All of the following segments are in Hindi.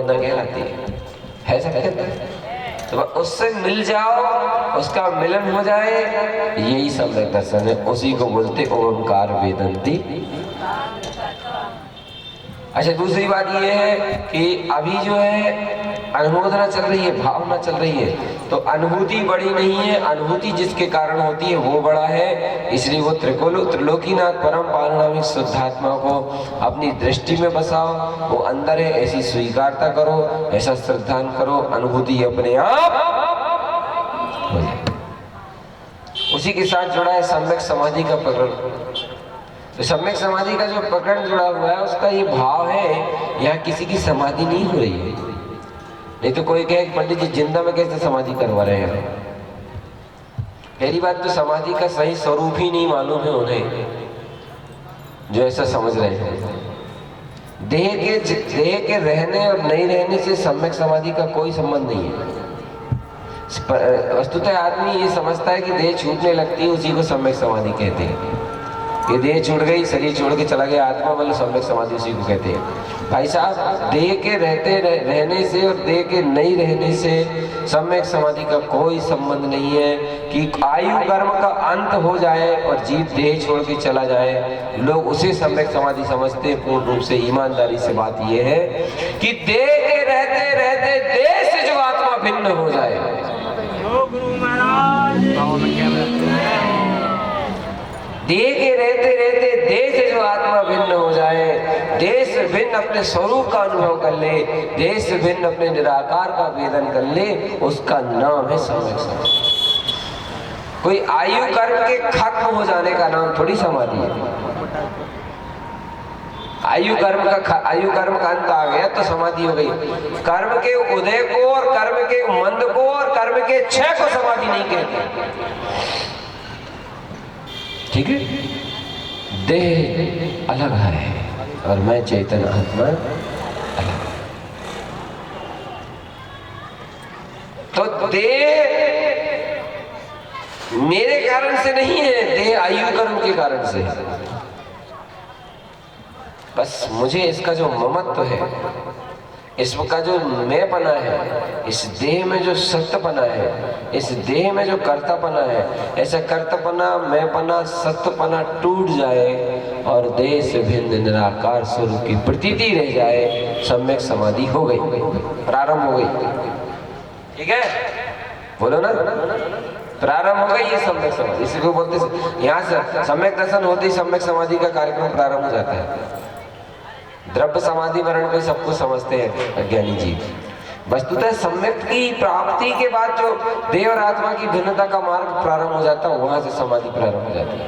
वंदना कहलाती है सबके अंदर। तो उससे मिल जाओ, उसका मिलन हो जाए, यही सम्यक दर्शन है। उसी को बोलते ओंकार वेदंती। अच्छा, दूसरी बात ये है कि अभी जो है अनुमोदना चल रही है, भावना चल रही है, तो अनुभूति बड़ी नहीं है, अनुभूति जिसके कारण होती है वो बड़ा है। इसलिए वो त्रिलोकीनाथ परम पारणामिक शुद्धात्मा को अपनी दृष्टि में बसाओ, वो अंदर है ऐसी स्वीकारता करो, ऐसा श्रद्धान करो, अनुभूति अपने आप हो जाए। उसी के साथ जुड़ा है सम्यक समाधि का प्रकरण। तो सम्यक समाधि का जो प्रकरण जुड़ा हुआ है उसका ये भाव है, यहाँ किसी की समाधि नहीं हो रही है। नहीं तो कोई कहे पंडित जी जिंदा में कैसे समाधि करवा रहे हैं। पहली बात तो समाधि का सही स्वरूप ही नहीं मालूम है उन्हें, जो ऐसा समझ रहे हैं। देह के रहने और नहीं रहने से सम्यक समाधि का कोई संबंध नहीं है। वस्तुतः आदमी ये समझता है कि देह छूटने लगती है, उसी को सम्यक समाधि कहते हैं। ये देह छूट गई, शरीर छोड़ के चला गया आत्मा, मतलब सम्यक समाधि उसी को कहते हैं। भाई साहब, देह के रहने से और देह के नहीं रहने से सम्यक समाधि का कोई संबंध नहीं है। कि आयु कर्म का अंत हो जाए और जीव देह छोड़ के चला जाए, लोग उसे सम्यक समाधि समझते हैं। पूर्ण रूप से ईमानदारी से बात यह है कि देह के रहते रहते देह से जो आत्मा भिन्न हो जाए, देह के रहते रहते देह से जो आत्मा भिन्न हो जाए, देह से भिन्न अपने स्वरूप का अनुभव कर ले, देह से भिन्न अपने निराकार का वेदन कर ले, उसका नाम है सम्यक समाधि। कोई आयु कर्म के खत्म हो जाने का नाम थोड़ी समाधि है। आयु कर्म का अंत आ गया तो समाधि हो गई। कर्म के उदय को और कर्म के मंद को और कर्म के क्षय को समाधि नहीं कहते। ठीक है, देह अलग है और मैं चेतन आत्मा अलग। तो देह मेरे कारण से नहीं है, देह आयु कर्म के कारण से है। बस मुझे इसका जो ममत्व है, इसका जो मैंपना है, इस देह में जो सत्यपना है, इस देह में जो कर्तापना है, ऐसा कर्तापना मैंपना सत्यपना टूट जाए और देह से भिन्न निराकार स्वरूप की प्रतीति रह जाए, सम्यक समाधि हो गई, प्रारंभ हो गई। ठीक है, बोलो ना, प्रारंभ हो गई ये सम्यक समाधि। इसी को बोलते, यहाँ से सम्यक दर्शन होते ही सम्यक समाधि का कार्यक्रम प्रारंभ हो जाता है। द्रव्य समाधि वर्ण को सबको समझते हैं अज्ञानी जी। वस्तुतः सम्यक की प्राप्ति के बाद जो देह और आत्मा की भिन्नता का मार्ग प्रारंभ हो जाता है, वहां से समाधि प्रारंभ हो जाती है।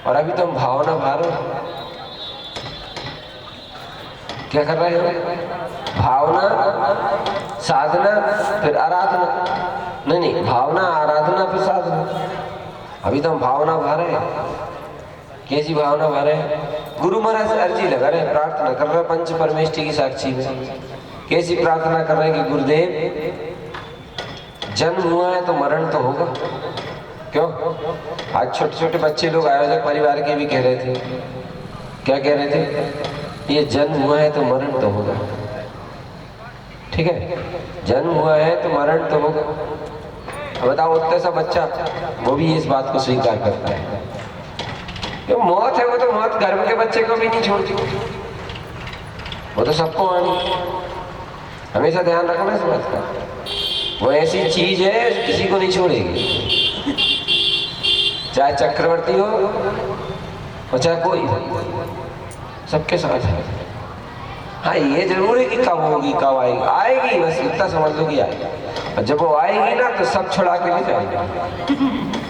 और अभी तो हम भावना भार क्या कर रहे हैं? भावना, साधना, फिर आराधना। नहीं, भावना, आराधना, फिर साधना। अभी तो हम भावना भा रहे हैं। कैसी भावना भा रहे हैं? गुरु महाराज से अर्जी लगा रहे हैं, प्रार्थना कर रहे हैं पंच परमेष्टि की साक्षी में। कैसी प्रार्थना कर रहे हैं कि गुरुदेव, जन्म हुआ है तो मरण तो होगा। क्यों? आज छोटे छोटे बच्चे लोग आयोजक परिवार के भी कह रहे थे, क्या कह रहे थे? ये जन्म हुआ है तो मरण तो होगा। ठीक है, जन्म हुआ है तो मरण तो होगा। अब बताओ, उतना सा बच्चा वो भी इस बात को स्वीकार करता है। जो मौत है वो तो मौत गर्भ के बच्चे को भी नहीं छोड़ती, वो तो सबको आनी। हमेशा ध्यान रखना इस बात का। वो ऐसी चीज है किसी को नहीं छोड़ेगी, चाहे चक्रवर्ती हो और चाहे कोई हो, सबके साथ है। हाँ, ये जरूर है कि कब होगी, कब आएगी, आएगी, बस इतना समझ लो कि आएगी। और जब वो आएगी ना तो सब छुड़ा के ले जाएगी।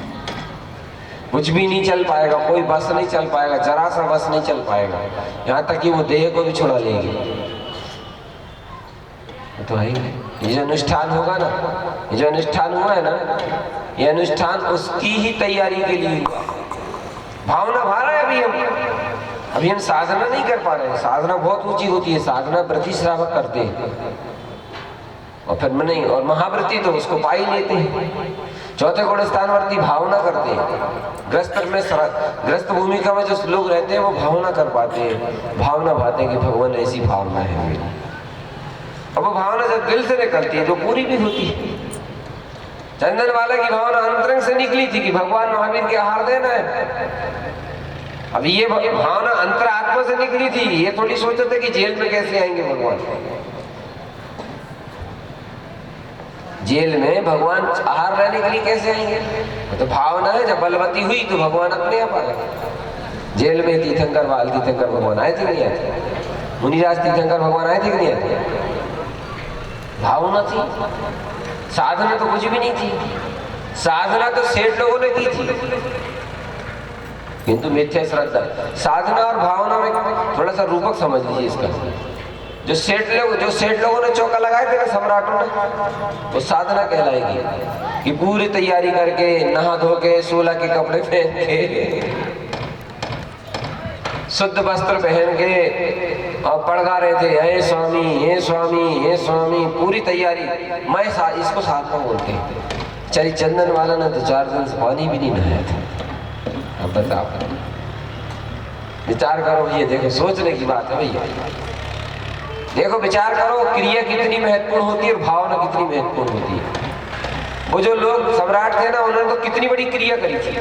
कुछ भी नहीं चल पाएगा, कोई बस नहीं चल पाएगा, जरा सा बस नहीं चल पाएगा, यहाँ तक कि वो देह को भी छुड़ा लेगी। तो है ये जो अनुष्ठान होगा ना, ये जो अनुष्ठान हुआ है ना, ये अनुष्ठान उसकी ही तैयारी के लिए हुआ। भावना भा रहे हैं अभी हम साधना नहीं कर पा रहे हैं। साधना बहुत ऊंची होती है, साधना व्रती श्रावक करते हैं और फिर नहीं, और महाव्रती तो उसको पा ही लेते हैं। चौथे गुण स्थानवर्ती भावना करते हैं। ग्रस्त भूमिका में जो लोग रहते हैं वो भावना कर पाते हैं, भावना भाते हैं कि भगवान ऐसी भावना है मेरी। अब वो भावना जब दिल से निकलती है तो पूरी भी होती है। चंदन वाला की भावना अंतरंग से निकली थी कि भगवान महावीर के आहार देना है। अब ये भावना अंतरात्मा से निकली थी, ये थोड़ी सोचते थे कि जेल में कैसे आएंगे भगवान। जेल में भगवान आहार लेने के लिए कैसे आएंगे? तो भावना है, जब बलवती हुई तो भगवान अपने आप आ गए। जेल में तीर्थंकर भगवान आए थे कि नहीं आए थे? मुनिराज तीर्थंकर भगवान आए थे कि नहीं आए थे? भावना थी, साधना तो कुछ भी नहीं थी। साधना तो सेठ लोगों ने की थी, किंतु मिथ्या श्रद्धा। साधना और भावना में थोड़ा सा रूपक समझ लीजिए इसका। जो सेठ लोगों ने चौका लगाए थे ना सम्राटों ने, वो साधना कहलाएगी कि पूरी तैयारी करके नहा धो के 16 के कपड़े पहन के शुद्ध वस्त्र पहन के और पढ़ा रहे थे, हे स्वामी हे स्वामी हे स्वामी, पूरी तैयारी। इसको साधना बोलते हैं। चली चंदन वाला ने तो 4 दिन से पानी भी नहीं नहाया था। अब बताओ, विचार करो भैया, देखो सोचने की बात है भैया। देखो विचार करो, क्रिया कितनी महत्वपूर्ण होती है और भावना कितनी महत्वपूर्ण होती है। वो जो लोग सम्राट थे ना, उन्होंने तो कितनी बड़ी क्रिया करी थी।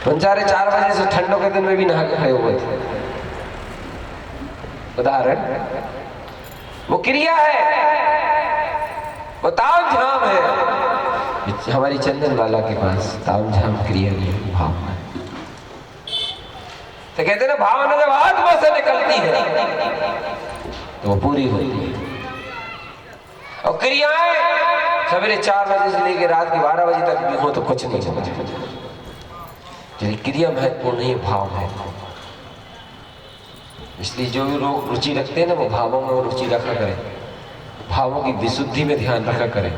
बेचारे 4 बजे से ठंडों के दिन में भी नहा के खड़े हुए थे। उदाहरण, वो क्रिया है, वो ताम झाम है। हमारी चंदन वाला के पास ताम झाम क्रिया नहीं है, भावना है। तो कहते ना, भावना जब आत्मा से निकलती है तो वो पूरी होती है। और क्रियाएं सवेरे 4 बजे से लेकर रात के 12 बजे तक भी हो तो कुछ नहीं समझ। क्रिया महत्वपूर्ण नहीं, भाव है। इसलिए जो भी लोग रुचि रखते हैं ना, वो भावों में रुचि रखा करें, भावों की विशुद्धि में ध्यान रखा करें,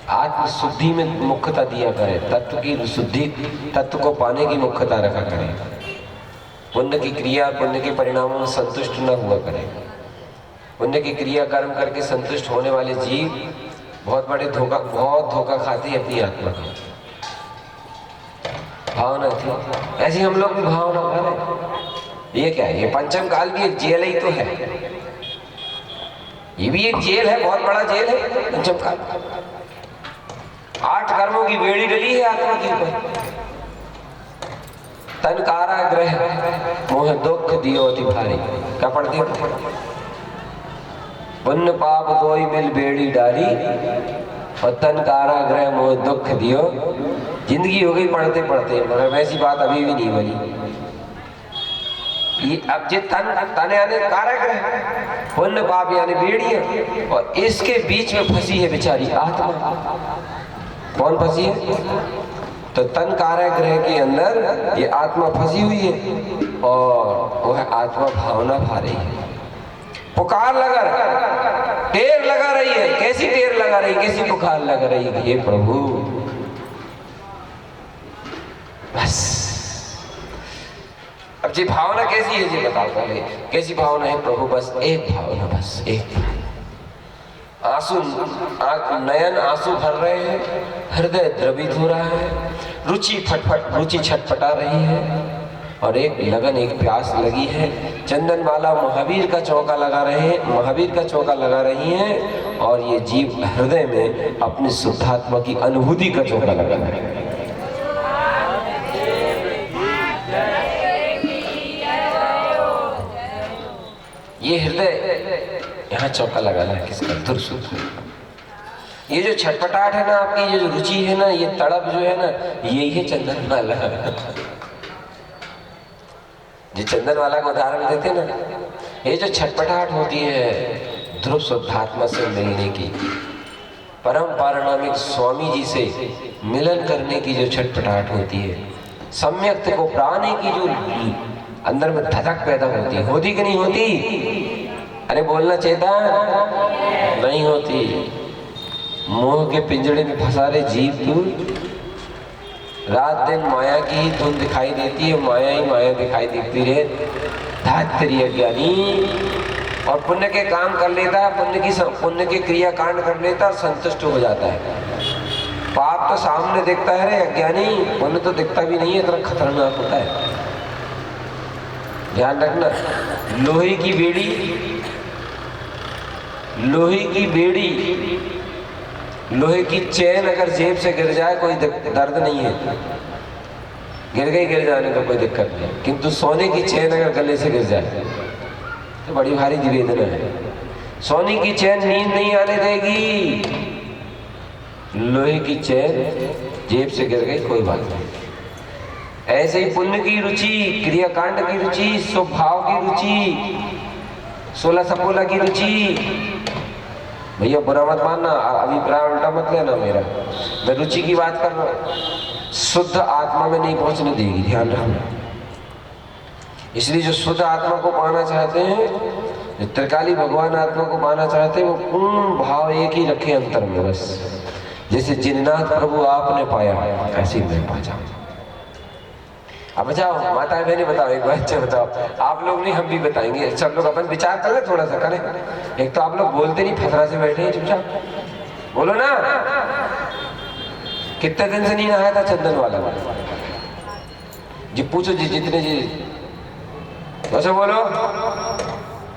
आत्मशुद्धि में मुख्यता दिया करें, तत्व की शुद्धि, तत्व को पाने की मुख्यता रखा करें। पुण्य की क्रिया, पुण्य के परिणामों में संतुष्ट न हुआ करें। पुण्य की क्रिया कर्म करके संतुष्ट होने वाले जीव बहुत धोखा खाते हैं अपनी आत्मा का। भावना थी, ऐसी हम लोग भी भावना करें। ये क्या है? ये पंचम काल भी एक जेल ही तो है। ये भी एक जेल है, बहुत बड़ा जेल है पंचम काल। 8 कर्मों की बेड़ी डली है आत्मा के ऊपर। तन कारागृह मोह दुख दियो अति भारी। क्या पढ़ती है? पुण्य पाप दोई मिल बेड़ी डाली और तन कारागृह मोह दुख दियो। जिंदगी हो गई पढ़ते पढ़ते, मगर वैसी बात अभी भी नहीं बनी। अब जे तन यानी कारागृह, पुण्य पाप यानी बेड़ियां, और इसके बीच में फंसी है बेचारी आत्मा। कौन फंसी है? तो तन कारागृह के अंदर ये आत्मा फंसी हुई है और वह आत्मा भावना भा रही है। पुकार लगा रही, टेर लगा रही है। कैसी टेर लगा रही, कैसी पुकार लगा रही है? हे प्रभु, बस। अब जी भावना कैसी है जी बताओ पहले, कैसी भावना है? प्रभु बस एक भावना, बस एक। आंसू नयन आंसू भर रहे हैं, हृदय द्रवित हो रहा है, रुचि छटपटा रही है, और एक लगन, एक प्यास लगी है। चंदन माला महावीर का चौका लगा रही हैं, और ये जीव हृदय में अपनी शुद्धात्मा की अनुभूति का चौका लगा रहे हैं। ये हृदय यहाँ चौका लगाना है किसका? धुरसुत। ये जो छटपटाहट है ना आपकी, ये जो रुचि है ना, ये तड़प जो है ना, यही है चंदन वाला। जो चंदन वाला का उदाहरण देते ना, ये जो छटपटाहट होती है ध्रुव शुद्धात्मा से मिलने की, परम पारणामिक स्वामी जी से मिलन करने की जो छटपटाहट होती है, सम्यक्त को पाने की जो अंदर में धड़क पैदा होती कि नहीं होती? अरे बोलना चेता नहीं होती। मोह के पिंजड़े में फंसा रहे जीव तू, रात दिन माया की ही धुन दिखाई देती है, माया ही माया दिखाई देती रहे। धात्री अज्ञानी, और पुण्य के काम कर लेता है, पुण्य की क्रिया कांड कर लेता है और संतुष्ट हो जाता है। पाप तो सामने दिखता है रे अज्ञानी, पुण्य तो दिखता भी नहीं है, इतना खतरनाक होता है। ध्यान रखना, लोहे की बेड़ी लोहे की बेड़ी, लोहे की चैन अगर जेब से गिर जाए कोई दर्द नहीं है, गिर जाने तो कोई दिक्कत नहीं, किंतु सोने की चैन अगर गले से गिर जाए तो बड़ी भारी निवेदना है। सोने की चैन नींद नहीं आने देगी, लोहे की चैन जेब से गिर गई कोई बात नहीं। ऐसे ही पुण्य की रुचि, क्रियाकांड की रुचि, स्वभाव की रुचि, 16 सपोला की रुचि, भैया बुरा मत मानना, अभिप्राय उल्टा मत लेना मेरा, मैं रुचि की बात कर रहा हूं, शुद्ध आत्मा में नहीं पहुंचने देगी, ध्यान रखना। इसलिए जो शुद्ध आत्मा को पाना चाहते हैं, जो त्रिकाली भगवान आत्मा को पाना चाहते हैं, वो पूर्ण भाव एक ही रखे अंतर में, बस जैसे जिननाथ प्रभु आपने पाया ऐसे मैं पा जाऊं। अब बताओ माता बहने, बताओ एक बार, अच्छा बताओ आप लोग नहीं, हम भी बताएंगे, सब लोग अपन विचार कर ले, थोड़ा सा करें। एक तो आप लोग बोलते नहीं, फतरा से बैठे हैं चुपचाप, बोलो ना। कितने दिन से नहीं नहाया था चंदन वाला जी? पूछो जी, जितने जी वैसे बोलो,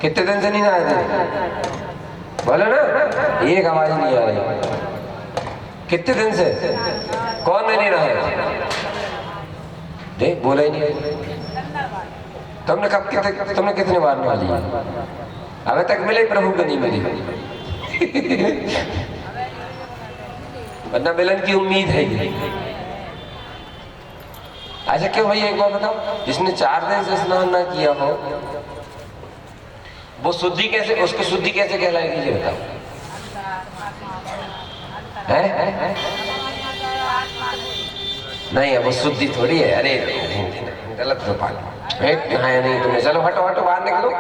कितने दिन से नहीं नहाए थे? बोलो ना, एक आवाज नहीं आ रही। कितने दिन से? कौन नहीं नहाया? देख बोला ही नहीं। तुमने कितने बार नहा लिया? अभी तक मिले प्रभु को नहीं मिली। वरना मिलन की उम्मीद है। अच्छा क्यों भैया एक बार बताओ, जिसने 4 दिन से स्नान ना किया हो वो शुद्धि कैसे, उसकी शुद्धि कैसे कहलाएगी ये बताओ? है? नहीं अब वो शुद्धि थोड़ी है। अरे गलत तो पाल नहाया नहीं तुमने, चलो हटो हटो बाहर निकलो।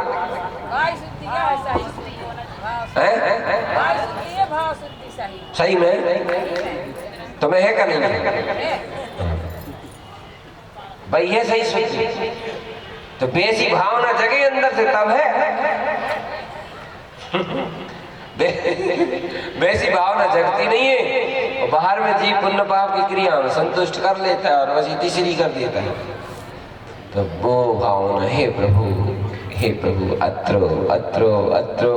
सही में तुम्हें है क्या नहीं है भाई? ये सही शुद्धि तो बेसी भावना जगे अंदर से तब है। वैसी भावना जगती नहीं है, और बाहर में जीव पुण्य पाप की क्रिया में संतुष्ट कर लेता है और वैसी तीसरी कर देता है। तो वो भावना, हे प्रभु अत्रो अत्रो अत्रो,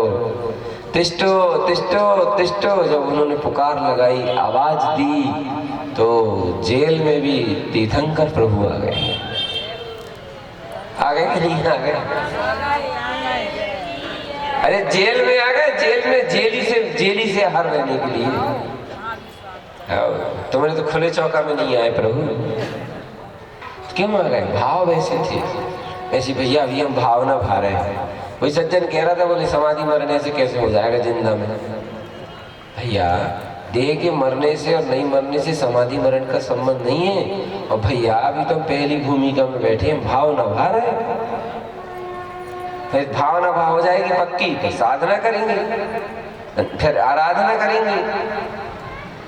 तिष्ठो तिष्ठो तिष्ठो, जब उन्होंने पुकार लगाई, आवाज दी, तो जेल में भी तीर्थंकर प्रभु आ गए। आ गए कि नहीं आ गए? अरे जेल में आ गए, जेल में जेली से हर रहने के लिए। तुम्हारे तो खुले चौका में नहीं आए प्रभु, क्यों आ गए? भाव ऐसे थे। ऐसी भैया अभी हम भावना भा रहे हैं। कोई सज्जन कह रहा था, बोले समाधि मरने से कैसे हो जाएगा जिंदा में? भैया देह के मरने से और नहीं मरने से समाधि मरण का संबंध नहीं है। और भैया अभी तो पहली भूमिका में बैठे हैं, भावना भा रहे हैं। फिर भावना भाव हो जाएगी पक्की तो साधना करेंगे, फिर आराधना करेंगे।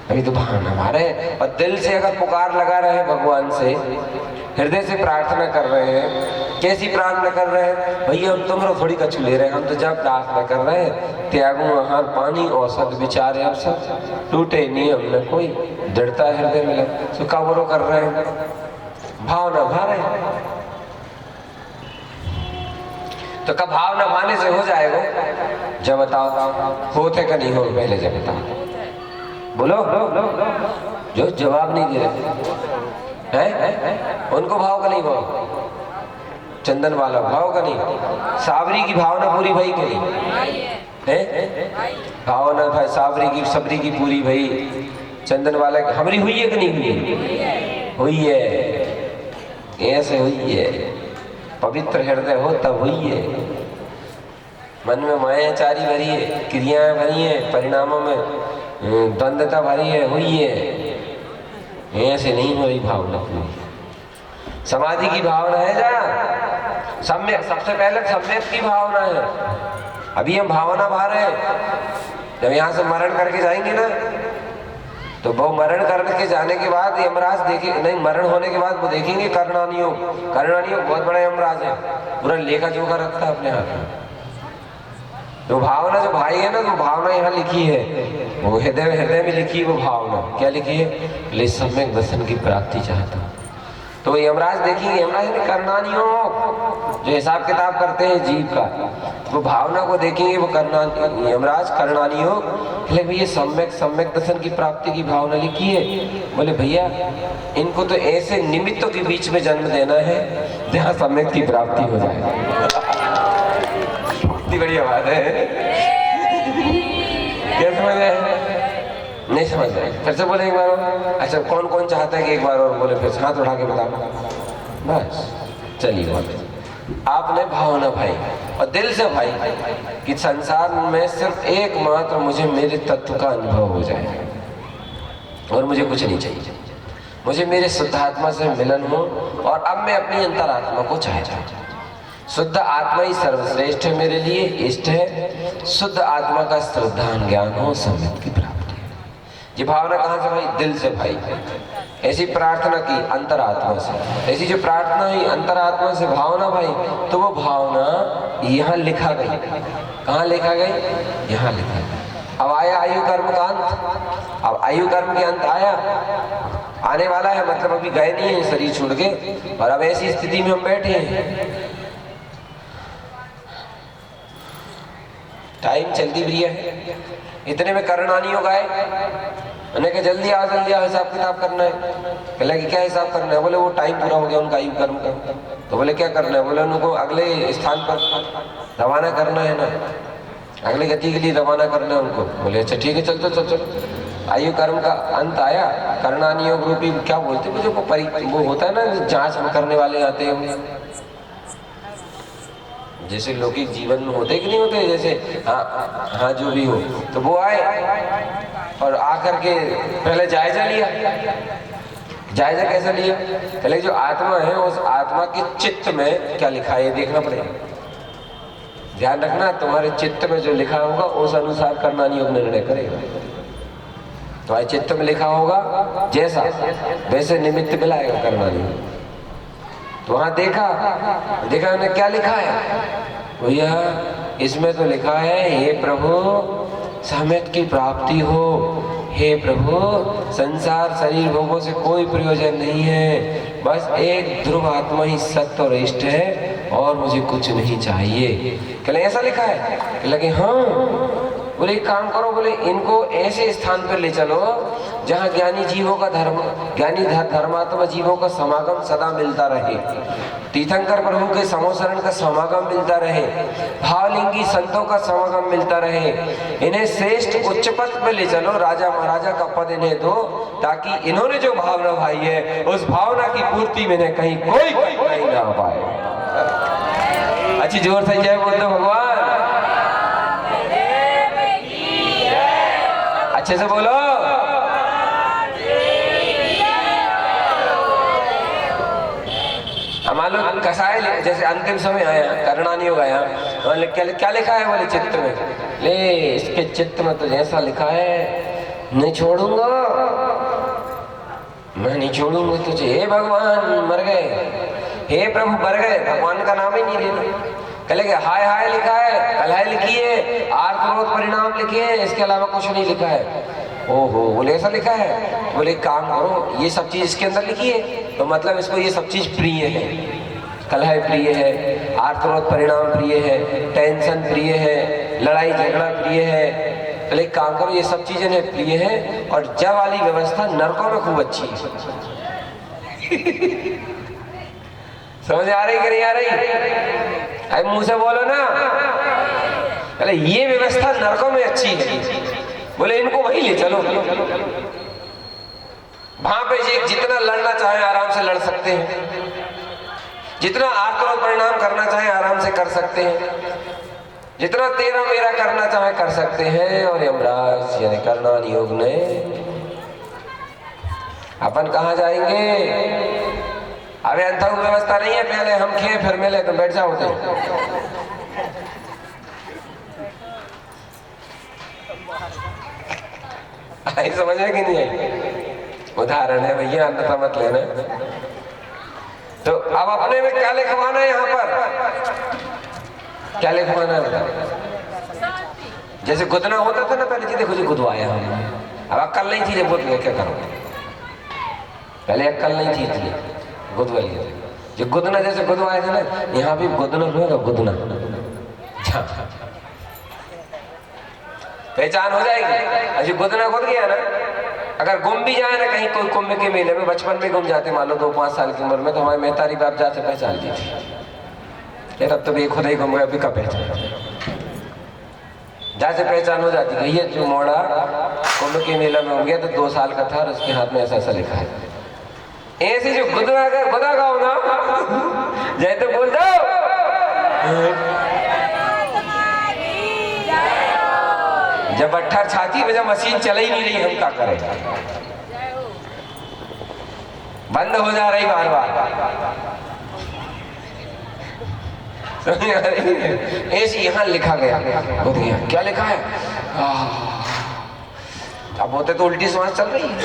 अभी तो भावना भा रहे हैं, और दिल से अगर पुकार लगा रहे हैं भगवान से, हृदय से प्रार्थना कर रहे हैं। कैसी प्रार्थना कर रहे हैं? भैया हम तुमरो थोड़ी कछु ले रहे हैं, हम तो जब प्रार्थना कर रहे हैं, त्यागू आहार पानी औसत विचार अब सब टूटे नियम न कोई, दृढ़ता हृदय में लग, तो काबरो कर रहे हैं, भावना भा रहे हैं। तो कब भावना भाने से हो जाएगा? जब बताओ होते का नहीं हो, पहले जब बताओ। बोलो जो जवाब नहीं दे रहे हैं, उनको भाव का नहीं भाव। चंदन वाला भाव का नहीं, सावरी की भावना पूरी भाई के नहीं है। भावना भाई सावरी की सबरी की पूरी भाई, चंदन वाला हमारी हुई है कि नहीं हुई? हुई है, ऐसे हुई है। पवित्र हृदय हो तब हुई है। मन में मायाचारी भरी है, क्रियाएं भरी है, परिणामों में द्वंद्वता भरी है, हुई है। ऐसे नहीं हो रही भावना पूरी। समाधि की भावना है जहाँ सम्यक, सबसे पहले सम्यक की भावना है। अभी हम भावना भा रहे हैं। जब यहाँ से मरण करके जाएंगे ना, तो वो मरण करके जाने के बाद यमराज देखे नहीं, मरण होने के बाद वो देखेंगे कर्णानियोग बहुत बड़ा यमराज है, पूरा लेखा जोखा रखता है अपने हाथ में। जो भावना जो भाई है ना, तो भावना यहाँ लिखी है, वो हृदय में लिखी है। वो भावना क्या लिखी है? ले सम्यक दर्शन की प्राप्ति चाहता हूँ। तो यमराज देखिए, यमराज ने करनानी हो जो हिसाब किताब करते हैं जीव का, वो भावना को देखेंगे, वो करना यमराज करनानी हो। बोले भैया सम्यक सम्यक दर्शन की प्राप्ति की भावना लिखी है। बोले भैया इनको तो ऐसे निमित्तों के बीच में जन्म देना है जहाँ सम्यक की प्राप्ति हो जाए। कितनी बढ़िया बात है। क्या समझ आए? नहीं समझ आए? फिर से बोले एक बार और। अच्छा कौन कौन चाहता है कि एक बार और बोले? फिर हाथ उठा के बताओ। बस चलिए बोले। आपने भावना भाई और दिल से भाई कि संसार में सिर्फ एकमात्र मुझे मेरे तत्व का अनुभव हो जाए और मुझे कुछ नहीं चाहिए, मुझे मेरे शुद्ध आत्मा से मिलन हो और अब मैं अपनी अंतरात्मा को चाहता हूँ। शुद्ध आत्मा ही सर्वश्रेष्ठ है मेरे लिए, इष्ट है। शुद्ध आत्मा का श्रद्धान ज्ञान हो, सम्यक की प्राप्ति है। ये भावना कहाँ से भाई? दिल से भाई। ऐसी प्रार्थना की अंतरात्मा से, ऐसी जो प्रार्थना हुई अंतरात्मा से भावना भाई, तो वो भावना यहाँ लिखा गई। कहाँ लिखा गई? यहाँ लिखा गई। अब आया आयु कर्म का अंत। अब आयु कर्म के अंत आया, आने वाला है, मतलब अभी गए नहीं है शरीर छोड़ के, और अब ऐसी स्थिति में हम बैठे हैं। टाइम चलती भी है, इतने में करनानी हो गए। मैंने कहा जल्दी आओ हिसाब किताब करना है। कहला कि क्या हिसाब करना है? बोले वो टाइम पूरा हो गया उनका आयु कर्म का। तो बोले क्या करना है? बोले उनको अगले स्थान पर रवाना करना है ना, अगले गति के लिए रवाना करना है उनको। बोले अच्छा ठीक है चल चल। आयु कर्म का अंत आया, करनानी योग रूपी क्या बोलते मुझे वो होता है ना जांच करने वाले आते हैं, जैसे लौकिक जीवन में होते कि नहीं होते, जैसे हाँ जो भी हो, तो वो आए और आकर के पहले जायजा लिया। जायजा कैसा लिया? पहले जो आत्मा है उस आत्मा के चित्त में क्या लिखा है देखना पड़ेगा। ध्यान रखना, तुम्हारे चित्त में जो लिखा होगा उस अनुसार करनानी योग निर्णय करेगा। तुम्हारे चित्त में लिखा होगा जैसा वैसे निमित्त मिलाएगा करनानी योग। तो वहां देखा उन्हें क्या लिखा है? भैया इसमें तो लिखा है हे प्रभु सम्यक की प्राप्ति हो, हे प्रभु संसार शरीर भोगों से कोई प्रयोजन नहीं है, बस एक ध्रुव आत्मा ही सत्य और इष्ट है और मुझे कुछ नहीं चाहिए। कहले ऐसा लिखा है? कहले हाँ। बोले एक काम करो, बोले इनको ऐसे स्थान पर ले चलो जहाँ ज्ञानी जीवों का धर्मात्मा जीवों का समागम सदा मिलता रहे, तीर्थंकर प्रभु के समोसरण का समागम मिलता रहे, भावलिंगी संतों का समागम मिलता रहे। इन्हें श्रेष्ठ उच्च पद पे ले चलो, राजा महाराजा का पद इन्हें दो, ताकि इन्होंने जो भावना भाई है उस भावना की पूर्ति में कहीं कोई नहीं ना पाए। अच्छी जोर से जय बोल दो भगवान, अच्छे से बोलो। मान लो कसाय जैसे अंतिम समय आया, करनानी हो गया, क्या लिखा है? बोले चित्त में। ले इसके चित्त में तो जैसा लिखा है नहीं छोड़ूंगा, मैं नहीं छोड़ूंगा तुझे। हे भगवान मर गए, हे प्रभु मर गए, भगवान का नाम ही नहीं लेना। कहले हाय हाय लिखा है, कलह लिखी है, आर्त परिणाम लिखे हैं, इसके अलावा कुछ नहीं लिखा है। ओहो, बोले ऐसा लिखा है? बोले काम करो, ये सब चीज इसके अंदर लिखी है, तो मतलब इसको ये सब चीज प्रिय है। कलह प्रिय है, आर्तरोध परिणाम प्रिय है, टेंशन प्रिय है, लड़ाई झगड़ा प्रिय है। तो एक काम करो, ये सब चीजें प्रिय है और जब वाली व्यवस्था नरकों में खूब अच्छी है। समझ आ रही कि नहीं आ रही? अरे मुंह से बोलो ना। अरे ये व्यवस्था नरकों में अच्छी है, बोले इनको वही ले चलो। वहां पे जितना लड़ना चाहे आराम से लड़ सकते हैं, जितना आर्तरोध परिणाम करना चाहे आराम से कर सकते हैं, जितना तेरा मेरा करना चाहे कर सकते हैं। और यमराज यानी करनानी योग ने अपन कहाँ जाएंगे? अबे अंतः व्यवस्था नहीं है, पहले हम खेल फिर मिले, तो बैठ जाओ। आई समझ है कि नहीं आई? उदाहरण है भैया, अन्यथा मत लेना। तो अब अपने में क्या लिखवाना है? यहाँ पर क्या लिखवाना है? जैसे गुदना होता था ना पहले, जी देखो जी गुदवाया हम, अब अक्कल नहीं थी, बोल क्या करो? पहले अक्कल नहीं थी, इसलिए गुदवा लिया था। जो गुदना जैसे गुदवाए थे ना, यहाँ भी गुदना होगा, गुदना पहचान हो जाएगी। अजी गुदना गुद गया ना, अगर गुम भी जाए ना कहीं, कोई कुंभ के मेले में बचपन में गुम जाते, मान लो 2-5 साल की उम्र में, तो हमारे मेहतारी बाप जाते पहचान ली थी। यार अब तो भी खुद ही गुम गया, अभी का पहचान जैसे पहचान हो जाती है। ये जो मोड़ा कुंभ के मेला में हो गया तो 2 साल का था और उसके हाथ में ऐसा ऐसा लिखा है। ऐसे जो गुदना कर गुदा गाओ ना, जय तो बोल दो जब 18 छाती में जब मशीन चल ही नहीं रही, हम क्या करें, बंद हो जा रही बार बार। ऐसे यहाँ लिखा गया, क्या लिखा है, अब होते तो उल्टी सांस चल रही है।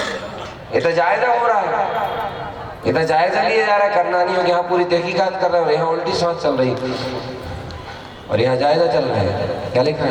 ये तो जायजा हो रहा है, ये तो जायजा लिए जा रहा है, करना नहीं हो। यहाँ पूरी तहकीकात कर रहे हो, यहाँ उल्टी सांस चल रही और यहाँ जायजा चल रहा है। क्या लिखा है,